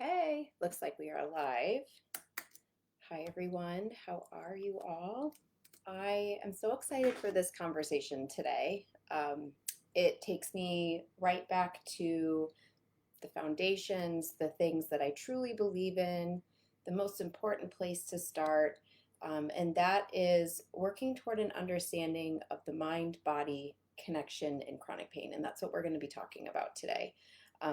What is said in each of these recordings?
Okay, looks like we are live. Hi, everyone. How are you all? I am so excited for this conversation today. It takes me right back to the foundations, the things that I truly believe in, the most important place to start, and that is working toward an understanding of the mind-body connection in chronic pain. And that's what we're going to be talking about today.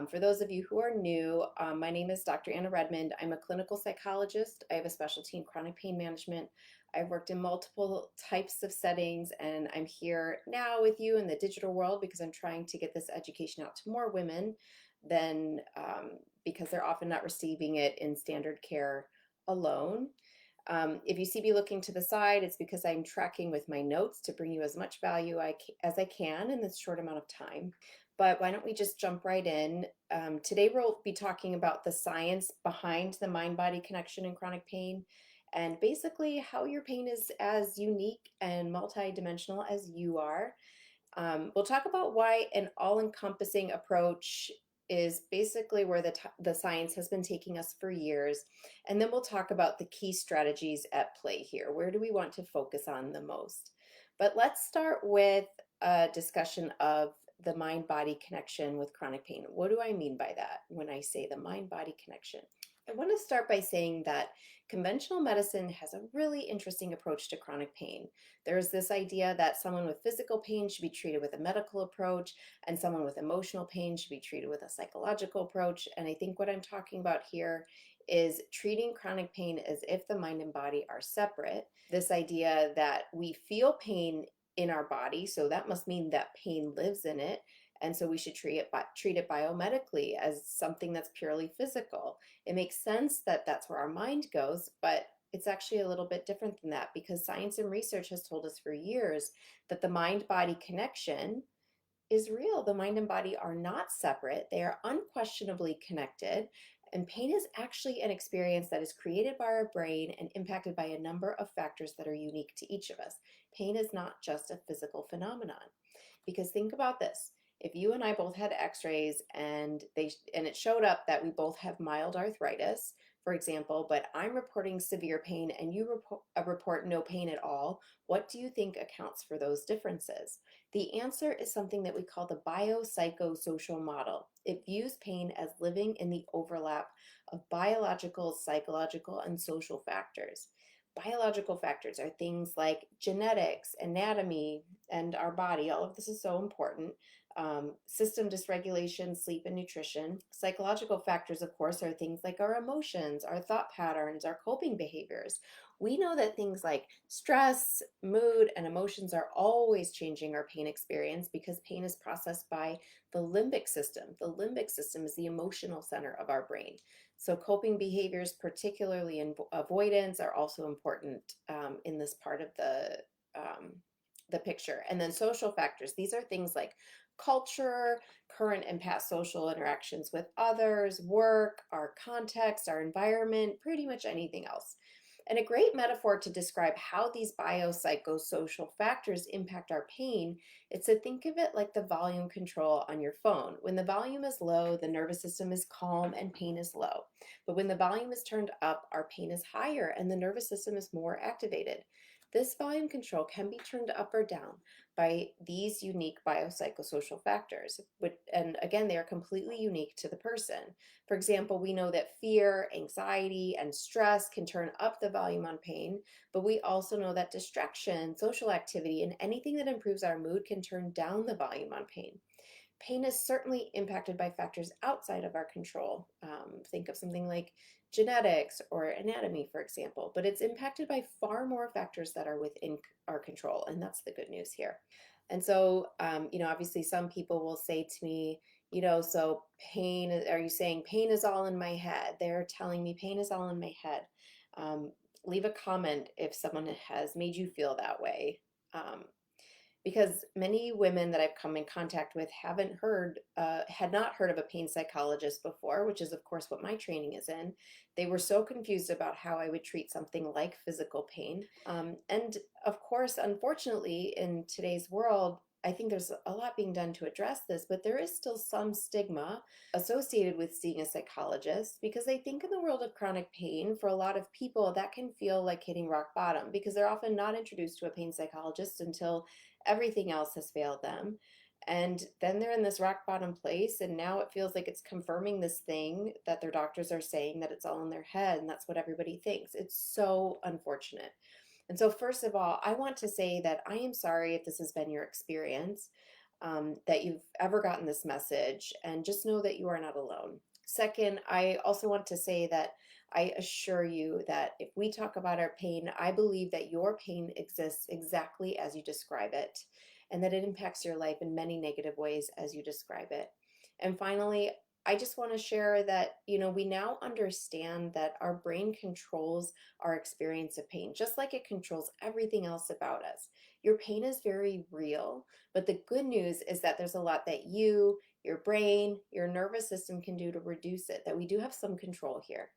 For those of you who are new, my name is Dr. Anna Redmond. I'm a clinical psychologist. I have a specialty in chronic pain management. I've worked in multiple types of settings, and I'm here now with you in the digital world because I'm trying to get this education out to more women than because they're often not receiving it in standard care alone. If you see me looking to the side, it's because I'm tracking with my notes to bring you as much value as I can in this short amount of time. But why don't we just jump right in? Today we'll be talking about the science behind the mind-body connection in chronic pain, and basically how your pain is as unique and multidimensional as you are. We'll talk about why an all-encompassing approach is basically where the science has been taking us for years. And then we'll talk about the key strategies at play here. Where do we want to focus on the most? But let's start with a discussion of the mind-body connection with chronic pain. What do I mean by that when I say the mind-body connection? I want to start by saying that conventional medicine has a really interesting approach to chronic pain. There's this idea that someone with physical pain should be treated with a medical approach, and someone with emotional pain should be treated with a psychological approach. And I think what I'm talking about here is treating chronic pain as if the mind and body are separate. This idea that we feel pain in our body, so that must mean that pain lives in it. And so we should treat it biomedically as something that's purely physical. It makes sense that that's where our mind goes, but it's actually a little bit different than that because science and research has told us for years that the mind-body connection is real. The mind and body are not separate. They are unquestionably connected. And pain is actually an experience that is created by our brain and impacted by a number of factors that are unique to each of us. Pain is not just a physical phenomenon. Because think about this. If you and I both had x-rays and it showed up that we both have mild arthritis, for example, but I'm reporting severe pain and you report no pain at all, what do you think accounts for those differences? The answer is something that we call the biopsychosocial model. It views pain as living in the overlap of biological, psychological, and social factors. Biological factors are things like genetics, anatomy, and our body. All of this is so important. System dysregulation, sleep, and nutrition. Psychological factors, of course, are things like our emotions, our thought patterns, our coping behaviors. We know that things like stress, mood, and emotions are always changing our pain experience because pain is processed by the limbic system. The limbic system is the emotional center of our brain. So coping behaviors, particularly in avoidance, are also important in this part of the picture. And then social factors. These are things like culture, current and past social interactions with others, work, our context, our environment, pretty much anything else. And a great metaphor to describe how these biopsychosocial factors impact our pain is to think of it like the volume control on your phone. When the volume is low, the nervous system is calm and pain is low. But when the volume is turned up, our pain is higher and the nervous system is more activated. This volume control can be turned up or down by these unique biopsychosocial factors. And again, they are completely unique to the person. For example, we know that fear, anxiety, and stress can turn up the volume on pain, but we also know that distraction, social activity, and anything that improves our mood can turn down the volume on pain. Pain is certainly impacted by factors outside of our control. Think of something like genetics or anatomy, for example, but it's impacted by far more factors that are within our control, and that's the good news here. And so, obviously some people will say to me, so pain, are you saying pain is all in my head? They're telling me pain is all in my head. Leave a comment if someone has made you feel that way. Because many women that I've come in contact with had not heard of a pain psychologist before, which is of course what my training is in. They were so confused about how I would treat something like physical pain. And of course, unfortunately, in today's world, I think there's a lot being done to address this, but there is still some stigma associated with seeing a psychologist because I think in the world of chronic pain, for a lot of people, that can feel like hitting rock bottom because they're often not introduced to a pain psychologist until everything else has failed them. And then they're in this rock bottom place, and now it feels like it's confirming this thing that their doctors are saying that it's all in their head, and that's what everybody thinks. It's so unfortunate. And so, first of all, I want to say that I am sorry if this has been your experience, that you've ever gotten this message, and just know that you are not alone. Second, I also want to say that I assure you that if we talk about our pain, I believe that your pain exists exactly as you describe it, and that it impacts your life in many negative ways as you describe it. And finally, I just want to share that, we now understand that our brain controls our experience of pain, just like it controls everything else about us. Your pain is very real, but the good news is that there's a lot that you, your brain, your nervous system can do to reduce it, that we do have some control here.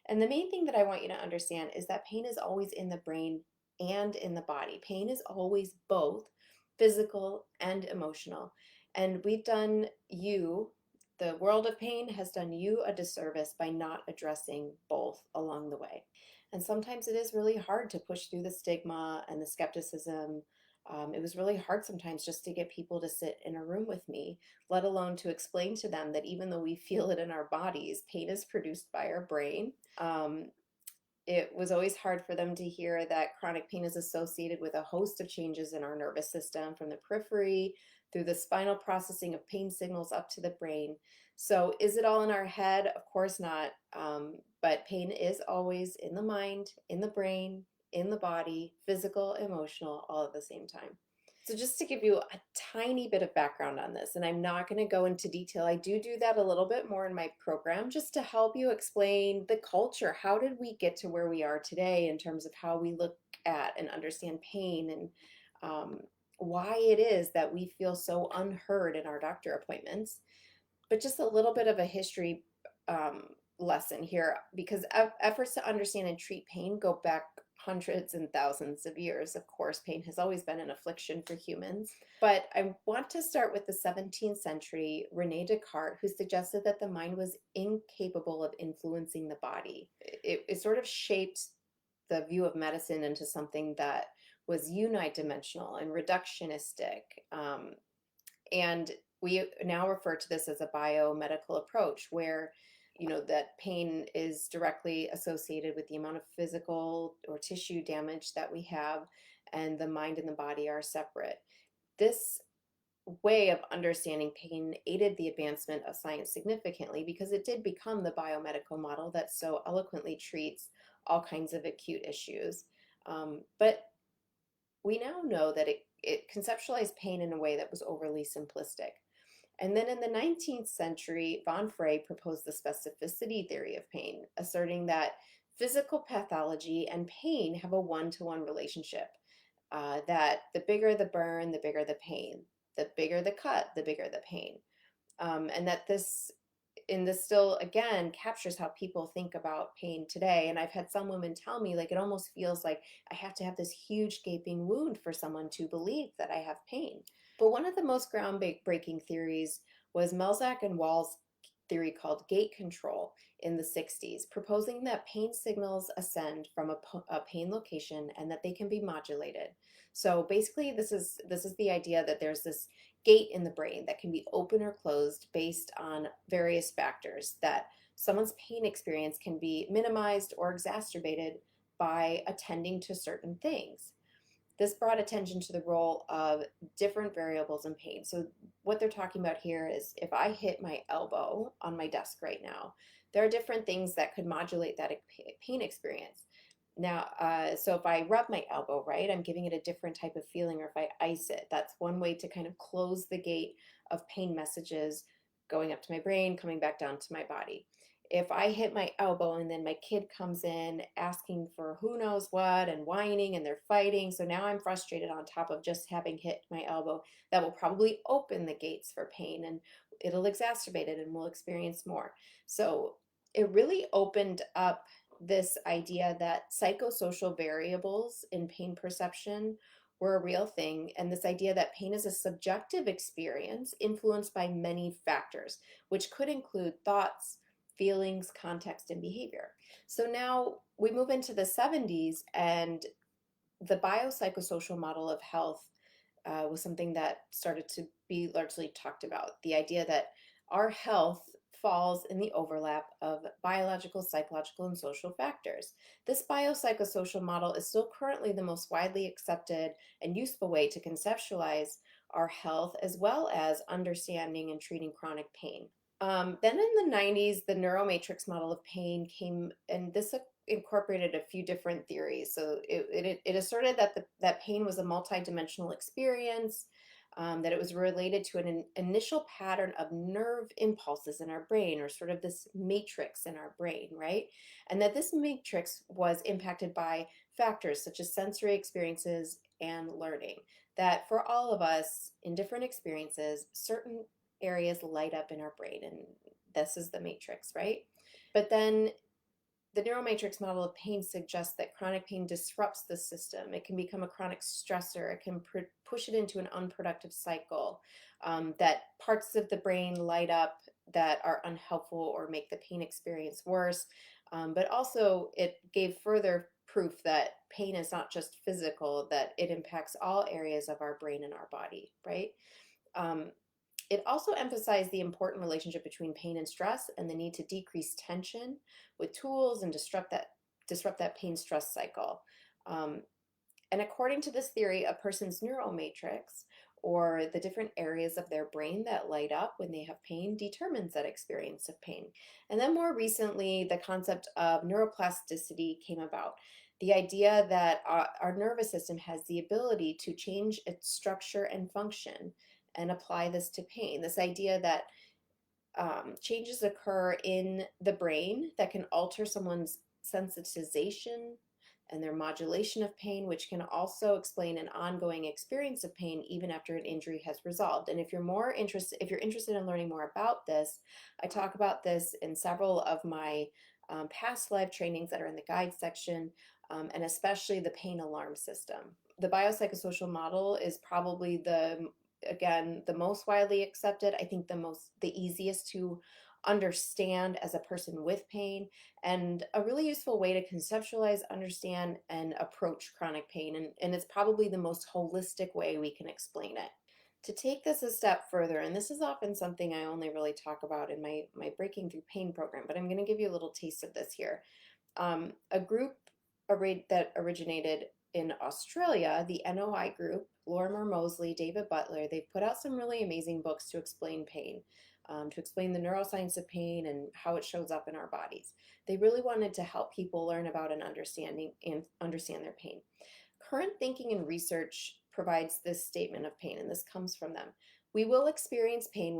And the main thing that I want you to understand is that pain is always in the brain and in the body. Pain is always both physical and emotional. And the world of pain has done you a disservice by not addressing both along the way. And sometimes it is really hard to push through the stigma and the skepticism. It was really hard sometimes just to get people to sit in a room with me, let alone to explain to them that even though we feel it in our bodies, pain is produced by our brain. It was always hard for them to hear that chronic pain is associated with a host of changes in our nervous system, from the periphery through the spinal processing of pain signals up to the brain. So, is it all in our head? Of course not. But pain is always in the mind, in the brain, in the body, physical, emotional, all at the same time. So, just to give you a tiny bit of background on this, and I'm not going to go into detail, I do that a little bit more in my program just to help you explain the culture. How did we get to where we are today in terms of how we look at and understand pain, and why it is that we feel so unheard in our doctor appointments? But just a little bit of a history lesson here, because efforts to understand and treat pain go back hundreds and thousands of years. Of course, pain has always been an affliction for humans. But I want to start with the 17th century Rene Descartes, who suggested that the mind was incapable of influencing the body. It sort of shaped the view of medicine into something that was unidimensional and reductionistic. And we now refer to this as a biomedical approach, where that pain is directly associated with the amount of physical or tissue damage that we have, and the mind and the body are separate. This way of understanding pain aided the advancement of science significantly because it did become the biomedical model that so eloquently treats all kinds of acute issues. But we now know that it conceptualized pain in a way that was overly simplistic. And then in the 19th century, von Frey proposed the specificity theory of pain, asserting that physical pathology and pain have a one-to-one relationship, that the bigger the burn, the bigger the pain, the bigger the cut, the bigger the pain. And that this still again captures how people think about pain today. And I've had some women tell me, like, it almost feels like I have to have this huge gaping wound for someone to believe that I have pain. But one of the most groundbreaking theories was Melzack and Wall's theory called gate control in the 60s, proposing that pain signals ascend from a pain location and that they can be modulated. So basically, this is the idea that there's this gate in the brain that can be open or closed based on various factors, that someone's pain experience can be minimized or exacerbated by attending to certain things. This brought attention to the role of different variables in pain. So, what they're talking about here is if I hit my elbow on my desk right now, there are different things that could modulate that pain experience. Now, so if I rub my elbow, right, I'm giving it a different type of feeling, or if I ice it, that's one way to kind of close the gate of pain messages going up to my brain, coming back down to my body. If I hit my elbow and then my kid comes in asking for who knows what and whining and they're fighting, so now I'm frustrated on top of just having hit my elbow, that will probably open the gates for pain and it'll exacerbate it and we'll experience more. So it really opened up this idea that psychosocial variables in pain perception were a real thing, and this idea that pain is a subjective experience influenced by many factors, which could include thoughts, feelings, context, and behavior. So now we move into the 70s, and the biopsychosocial model of health was something that started to be largely talked about. The idea that our health falls in the overlap of biological, psychological, and social factors. This biopsychosocial model is still currently the most widely accepted and useful way to conceptualize our health, as well as understanding and treating chronic pain. Then in the 90s, the neuromatrix model of pain came, and this incorporated a few different theories. So it asserted that that pain was a multidimensional experience, that it was related to an initial pattern of nerve impulses in our brain, or sort of this matrix in our brain, right? And that this matrix was impacted by factors such as sensory experiences and learning. That for all of us in different experiences, certain areas light up in our brain, and this is the matrix, right? But then the neuromatrix model of pain suggests that chronic pain disrupts the system. It can become a chronic stressor. It can push it into an unproductive cycle, that parts of the brain light up that are unhelpful or make the pain experience worse. But also, it gave further proof that pain is not just physical, that it impacts all areas of our brain and our body, right? Um, it also emphasized the important relationship between pain and stress, and the need to decrease tension with tools and disrupt that pain stress cycle. Um, and according to this theory, a person's neuromatrix, or the different areas of their brain that light up when they have pain, determines that experience of pain. And then more recently, the concept of neuroplasticity came about. The idea that our nervous system has the ability to change its structure and function and apply this to pain. This idea that changes occur in the brain that can alter someone's sensitization and their modulation of pain, which can also explain an ongoing experience of pain even after an injury has resolved. And if you're interested in learning more about this, I talk about this in several of my past live trainings that are in the guide section, and especially the pain alarm system. The biopsychosocial model is probably the most widely accepted. I think the easiest to understand as a person with pain, and a really useful way to conceptualize, understand, and approach chronic pain. And it's probably the most holistic way we can explain it. To take this a step further, and this is often something I only really talk about in my Breaking Through Pain program, but I'm going to give you a little taste of this here. A group that originated in Australia, the NOI group, Lorimer Moseley, David Butler, they've put out some really amazing books to explain pain, to explain the neuroscience of pain and how it shows up in our bodies. They really wanted to help people learn about and understand their pain. Current thinking and research provides this statement of pain, and this comes from them. We will experience pain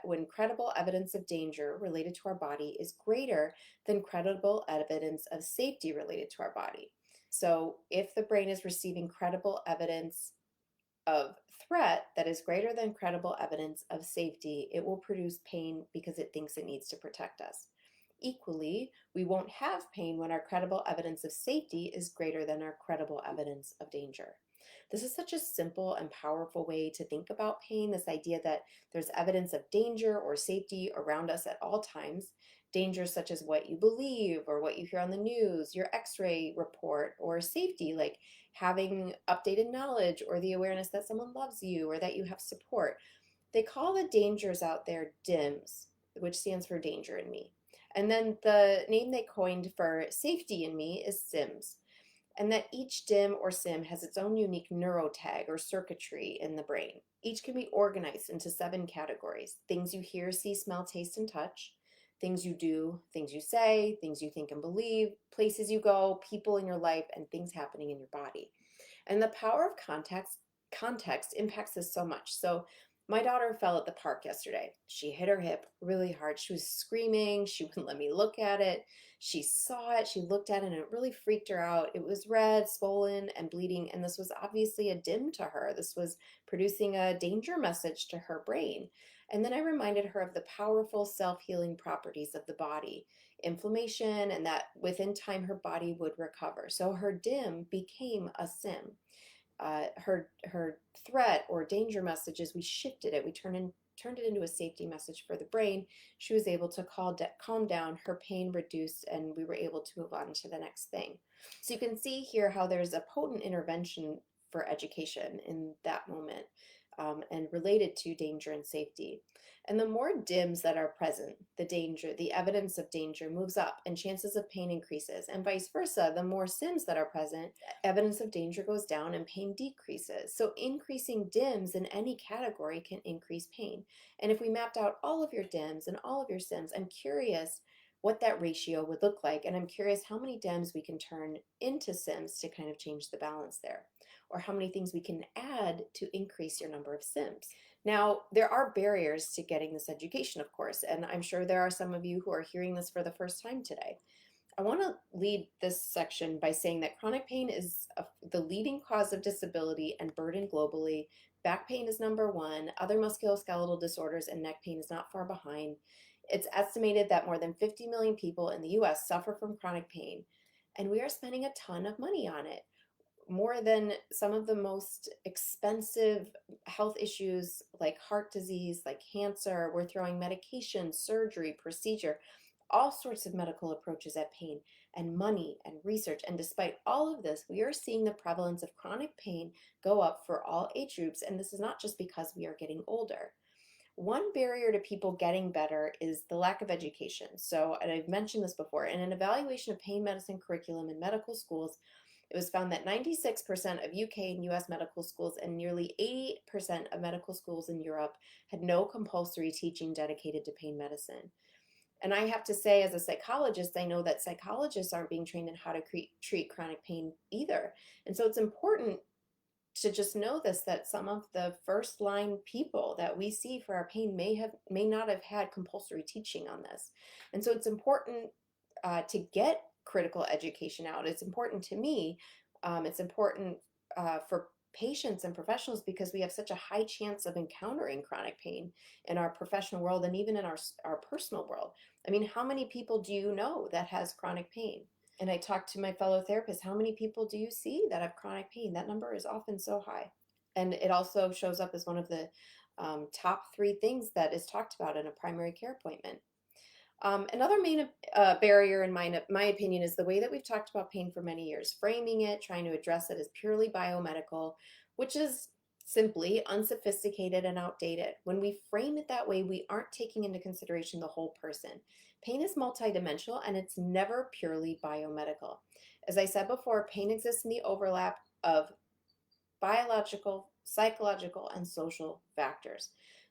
when credible evidence of danger related to our body is greater than credible evidence of safety related to our body. So if the brain is receiving credible evidence of threat that is greater than credible evidence of safety, it will produce pain because it thinks it needs to protect us. Equally, we won't have pain when our credible evidence of safety is greater than our credible evidence of danger. This is such a simple and powerful way to think about pain, this idea that there's evidence of danger or safety around us at all times. Danger such as what you believe or what you hear on the news, your x-ray report, or safety like having updated knowledge or the awareness that someone loves you or that you have support. They call the dangers out there DIMS, which stands for danger in me. And then the name they coined for safety in me is SIMS. And that each DIM or SIM has its own unique neurotag or circuitry in the brain. Each can be organized into 7 categories: things you hear, see, smell, taste, and touch; things you do, things you say, things you think and believe, places you go, people in your life, and things happening in your body. And the power of context impacts this so much. So my daughter fell at the park yesterday. She hit her hip really hard. She was screaming. She wouldn't let me look at it. She saw it. She looked at it, and it really freaked her out. It was red, swollen, and bleeding. And this was obviously a dim to her. This was producing a danger message to her brain. And then I reminded her of the powerful self-healing properties of the body, inflammation, and that within time her body would recover. So her dim became a sim. her threat or danger messages, we shifted it. We turned it into a safety message for the brain. She was able to calm down, her pain reduced, and we were able to move on to the next thing. So you can see here how there's a potent intervention for education in that moment, and related to danger and safety. And the more DIMs that are present, the danger, the evidence of danger moves up and chances of pain increases, and vice versa. The more SIMs that are present, evidence of danger goes down and pain decreases. So increasing DIMs in any category can increase pain. And if we mapped out all of your DIMs and all of your SIMs, I'm curious what that ratio would look like. And I'm curious how many DIMs we can turn into SIMs to kind of change the balance there, or how many things we can add to increase your number of SIMs. Now, there are barriers to getting this education, of course, and I'm sure there are some of you who are hearing this for the first time today. I want to lead this section by saying that chronic pain is the leading cause of disability and burden globally. Back pain is number one. Other musculoskeletal disorders and neck pain is not far behind. It's estimated that more than 50 million people in the US suffer from chronic pain, and we are spending a ton of money on it. More than some of the most expensive health issues like heart disease, like cancer. We're throwing medication, surgery, procedure, all sorts of medical approaches at pain, and money and research. And despite all of this, we are seeing the prevalence of chronic pain go up for all age groups. And this is not just because we are getting older. One barrier to people getting better is the lack of education. So, and I've mentioned this before, in an evaluation of pain medicine curriculum in medical schools, it was found that 96% of UK and US medical schools and nearly 80% of medical schools in Europe had no compulsory teaching dedicated to pain medicine. And I have to say, as a psychologist, I know that psychologists aren't being trained in how to treat chronic pain either. And so it's important to just know this, that some of the first line people that we see for our pain may not have had compulsory teaching on this. And so it's important to get critical education out. It's important to me. It's important for patients and professionals, because we have such a high chance of encountering chronic pain in our professional world and even in our personal world. I mean, how many people do you know that has chronic pain? And I talk to my fellow therapists, how many people do you see that have chronic pain? That number is often so high. And it also shows up as one of the top 3 things that is talked about in a primary care appointment. Another main barrier, in my opinion, is the way that we've talked about pain for many years, framing it, trying to address it as purely biomedical, which is simply unsophisticated and outdated. When we frame it that way, we aren't taking into consideration the whole person. Pain is multidimensional, and it's never purely biomedical. As I said before, pain exists in the overlap of biological, psychological, and social factors.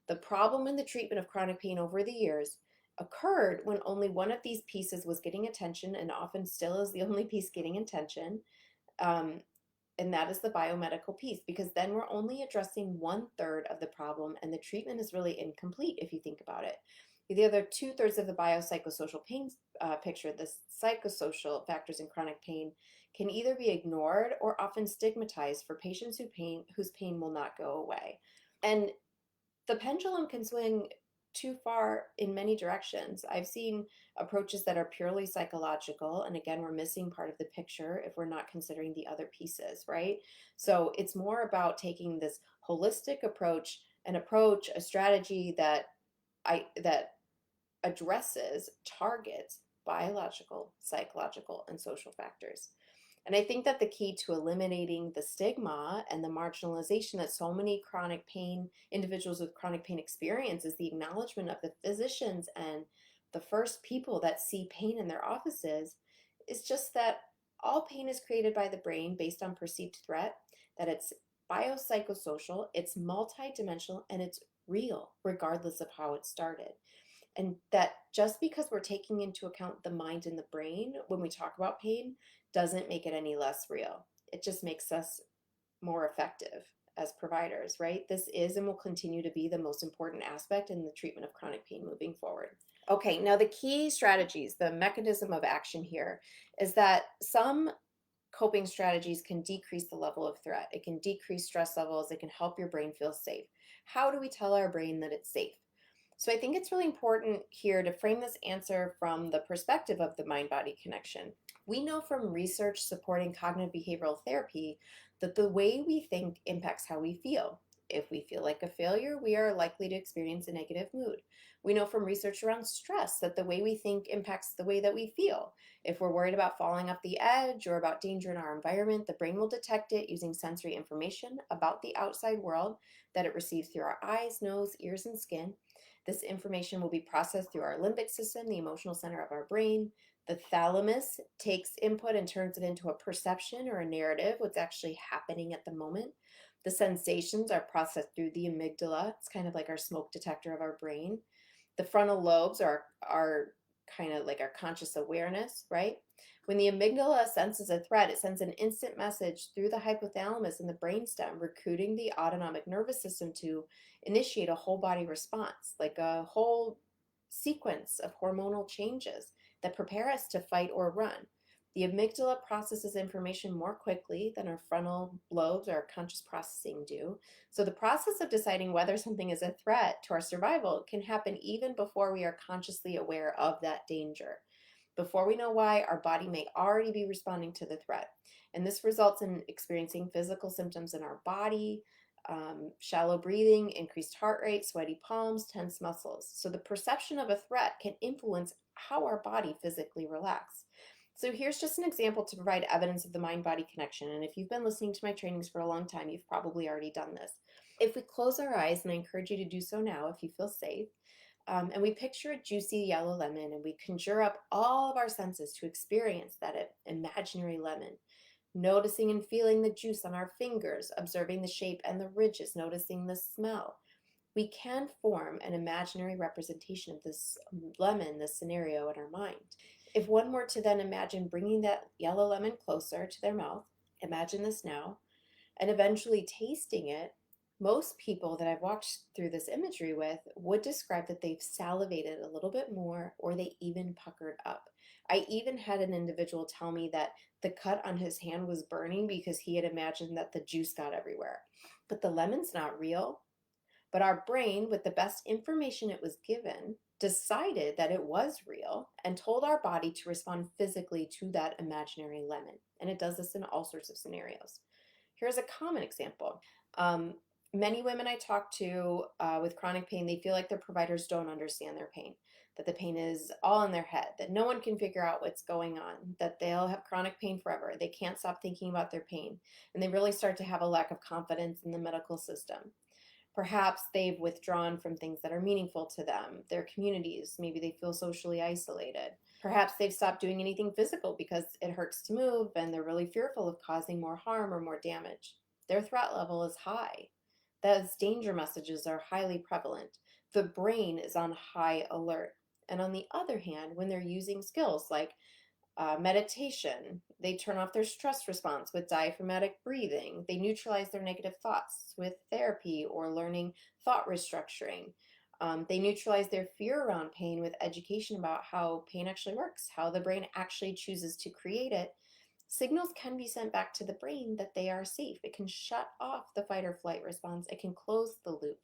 The problem in the treatment of chronic pain over the years occurred when only one of these pieces was getting attention, and often still is the only piece getting attention, and that is the biomedical piece, because then we're only addressing 1/3 of the problem, and the treatment is really incomplete if you think about it. The other 2/3 of the biopsychosocial pain picture, the psychosocial factors in chronic pain, can either be ignored or often stigmatized for patients whose pain will not go away. And the pendulum can swing too far in many directions. I've seen approaches that are purely psychological, and again, we're missing part of the picture if we're not considering the other pieces, right? So it's more about taking this holistic approach, a strategy that addresses, targets biological, psychological, and social factors. And I think that the key to eliminating the stigma and the marginalization that so many chronic pain individuals with chronic pain experience is the acknowledgement of the physicians and the first people that see pain in their offices, is just that all pain is created by the brain based on perceived threat, that it's biopsychosocial, it's multidimensional, and it's real regardless of how it started. And that just because we're taking into account the mind and the brain when we talk about pain doesn't make it any less real. It just makes us more effective as providers, right? This is and will continue to be the most important aspect in the treatment of chronic pain moving forward. Okay, now the key strategies, the mechanism of action here is that some coping strategies can decrease the level of threat. It can decrease stress levels. It can help your brain feel safe. How do we tell our brain that it's safe? So I think it's really important here to frame this answer from the perspective of the mind-body connection. We know from research supporting cognitive behavioral therapy that the way we think impacts how we feel. If we feel like a failure, we are likely to experience a negative mood. We know from research around stress that the way we think impacts the way that we feel. If we're worried about falling off the edge or about danger in our environment, the brain will detect it using sensory information about the outside world that it receives through our eyes, nose, ears, and skin. This information will be processed through our limbic system, the emotional center of our brain. The thalamus takes input and turns it into a perception or a narrative, what's actually happening at the moment. The sensations are processed through the amygdala. It's kind of like our smoke detector of our brain. The frontal lobes are kind of like our conscious awareness, right? When the amygdala senses a threat, it sends an instant message through the hypothalamus and the brainstem, recruiting the autonomic nervous system to initiate a whole body response, like a whole sequence of hormonal changes that prepare us to fight or run. The amygdala processes information more quickly than our frontal lobes or our conscious processing do. So the process of deciding whether something is a threat to our survival can happen even before we are consciously aware of that danger. Before we know why, our body may already be responding to the threat. And this results in experiencing physical symptoms in our body, shallow breathing, increased heart rate, sweaty palms, tense muscles. So the perception of a threat can influence how our body physically relaxes. So here's just an example to provide evidence of the mind-body connection. And if you've been listening to my trainings for a long time, you've probably already done this. If we close our eyes, and I encourage you to do so now if you feel safe, and we picture a juicy yellow lemon and we conjure up all of our senses to experience that imaginary lemon, noticing and feeling the juice on our fingers, observing the shape and the ridges, noticing the smell. We can form an imaginary representation of this lemon, this scenario in our mind. If one were to then imagine bringing that yellow lemon closer to their mouth, imagine this now, and eventually tasting it, most people that I've walked through this imagery with would describe that they've salivated a little bit more or they even puckered up. I even had an individual tell me that the cut on his hand was burning because he had imagined that the juice got everywhere. But the lemon's not real. But our brain, with the best information it was given, decided that it was real and told our body to respond physically to that imaginary lemon. And it does this in all sorts of scenarios. Here's a common example. Many women I talk to with chronic pain, they feel like their providers don't understand their pain, that the pain is all in their head, that no one can figure out what's going on, that they'll have chronic pain forever. They can't stop thinking about their pain. And they really start to have a lack of confidence in the medical system. Perhaps they've withdrawn from things that are meaningful to them, their communities. Maybe they feel socially isolated. Perhaps they've stopped doing anything physical because it hurts to move and they're really fearful of causing more harm or more damage. Their threat level is high. Those danger messages are highly prevalent. The brain is on high alert. And on the other hand, when they're using skills like meditation, they turn off their stress response with diaphragmatic breathing. They neutralize their negative thoughts with therapy or learning thought restructuring. They neutralize their fear around pain with education about how pain actually works, how the brain actually chooses to create it. Signals can be sent back to the brain that they are safe. It can shut off the fight or flight response. It can close the loop,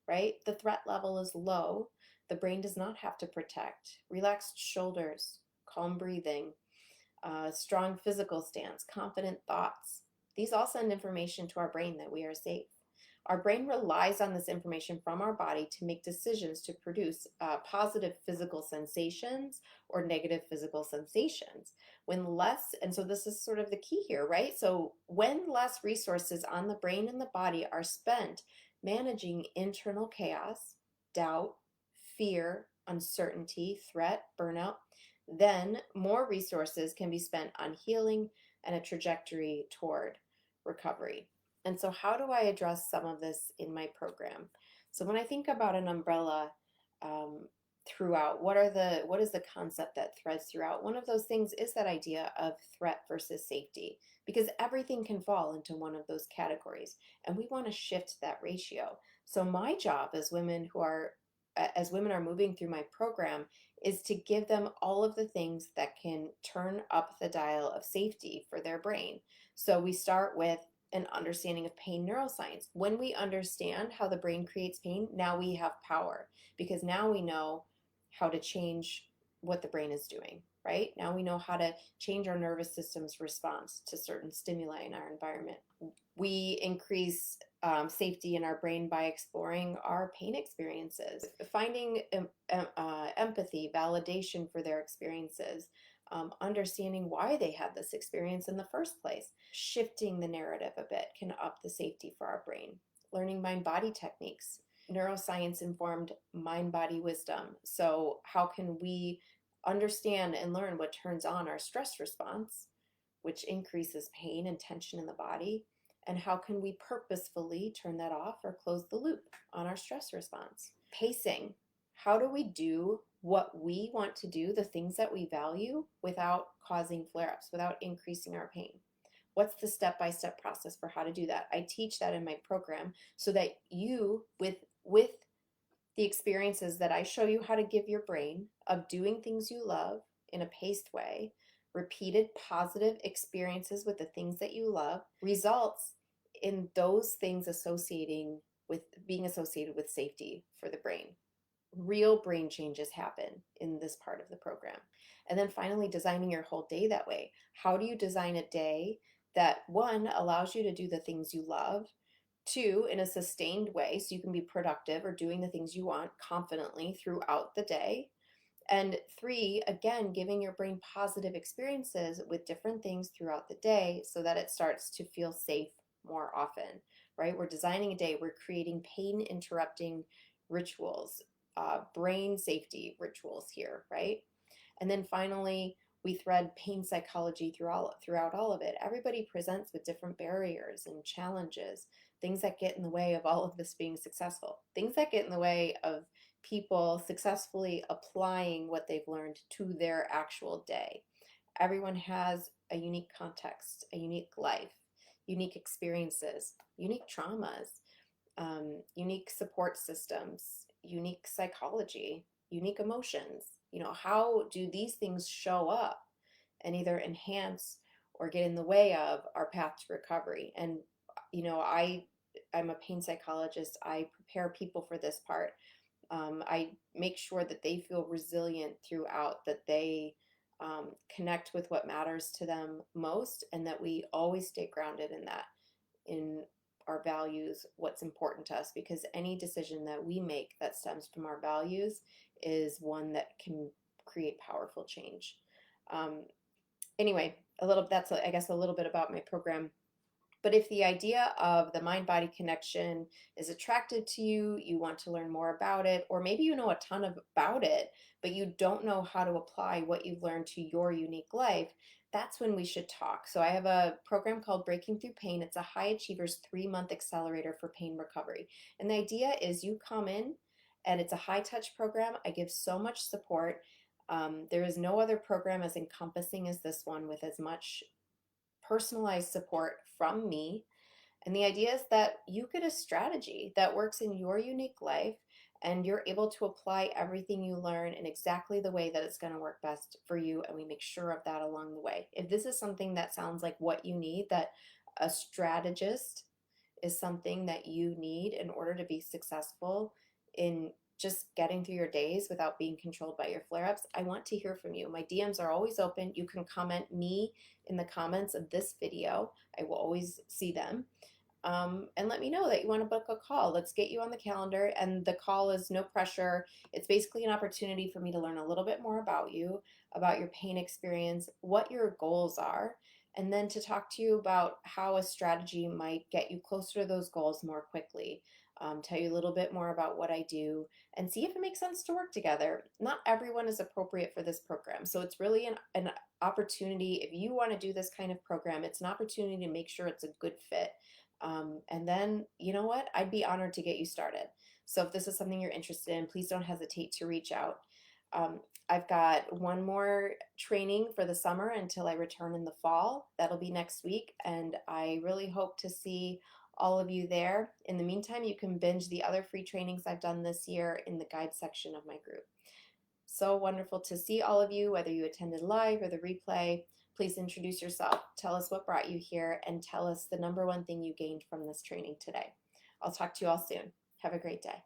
right? The threat level is low. The brain does not have to protect. Relaxed shoulders, calm breathing, strong physical stance, confident thoughts. These all send information to our brain that we are safe. Our brain relies on this information from our body to make decisions to produce positive physical sensations or negative physical sensations. And so this is sort of the key here, right? So when less resources on the brain and the body are spent managing internal chaos, doubt, fear, uncertainty, threat, burnout, then more resources can be spent on healing and a trajectory toward recovery. And so how do I address some of this in my program? So when I think about an umbrella throughout, what is the concept that threads throughout? One of those things is that idea of threat versus safety, because everything can fall into one of those categories, and we want to shift that ratio. So my job as women are moving through my program is to give them all of the things that can turn up the dial of safety for their brain. So we start with an understanding of pain neuroscience. When we understand how the brain creates pain, now we have power, because now we know how to change what the brain is doing, right? Now we know how to change our nervous system's response to certain stimuli in our environment. We increase safety in our brain by exploring our pain experiences, finding empathy, validation for their experiences, understanding why they had this experience in the first place. Shifting the narrative a bit can up the safety for our brain. Learning mind-body techniques, neuroscience-informed mind-body wisdom. So how can we understand and learn what turns on our stress response, which increases pain and tension in the body, and how can we purposefully turn that off or close the loop on our stress response? Pacing. How do we do what we want to do, the things that we value, without causing flare-ups, without increasing our pain? What's the step-by-step process for how to do that? I teach that in my program so that you, with the experiences that I show you how to give your brain of doing things you love in a paced way, repeated positive experiences with the things that you love, results in those things being associated with safety for the brain. Real brain changes happen in this part of the program. And then finally, designing your whole day that way. How do you design a day that, one, allows you to do the things you love, two, in a sustained way so you can be productive or doing the things you want confidently throughout the day, and three, again, giving your brain positive experiences with different things throughout the day so that it starts to feel safe more often, right? We're designing a day, we're creating pain interrupting rituals, brain safety rituals here, right? And then finally, we thread pain psychology throughout all of it. Everybody presents with different barriers and challenges, things that get in the way of all of this being successful, things that get in the way of people successfully applying what they've learned to their actual day. Everyone has a unique context, a unique life, unique experiences, unique traumas, unique support systems, unique psychology, unique emotions. How do these things show up and either enhance or get in the way of our path to recovery? And I'm a pain psychologist. I prepare people for this part. I make sure that they feel resilient throughout, that they connect with what matters to them most, and that we always stay grounded in that, in our values, what's important to us, because any decision that we make that stems from our values is one that can create powerful change. Anyway, that's I guess a little bit about my program. But if the idea of the mind-body connection is attractive to you, you want to learn more about it, or maybe you know a ton about it, but you don't know how to apply what you've learned to your unique life, that's when we should talk. So I have a program called Breaking Through Pain. It's a High Achievers 3-month accelerator for pain recovery. And the idea is you come in, and it's a high-touch program. I give so much support. There is no other program as encompassing as this one, with as much personalized support from me. And the idea is that you get a strategy that works in your unique life, and you're able to apply everything you learn in exactly the way that it's going to work best for you. And we make sure of that along the way. If this is something that sounds like what you need, that a strategist is something that you need in order to be successful in just getting through your days without being controlled by your flare-ups, I want to hear from you. My DMs are always open. You can comment me in the comments of this video. I will always see them. And let me know that you want to book a call. Let's get you on the calendar. And the call is no pressure. It's basically an opportunity for me to learn a little bit more about you, about your pain experience, what your goals are, and then to talk to you about how a strategy might get you closer to those goals more quickly. Tell you a little bit more about what I do, and see if it makes sense to work together. Not everyone is appropriate for this program, so it's really an opportunity. If you want to do this kind of program, it's an opportunity to make sure it's a good fit. And then, you know what? I'd be honored to get you started. So if this is something you're interested in, please don't hesitate to reach out. I've got one more training for the summer until I return in the fall. That'll be next week, and I really hope to see all of you there. In the meantime, you can binge the other free trainings I've done this year in the guide section of my group. So wonderful to see all of you, whether you attended live or the replay. Please introduce yourself, tell us what brought you here, and tell us the number one thing you gained from this training today. I'll talk to you all soon. Have a great day.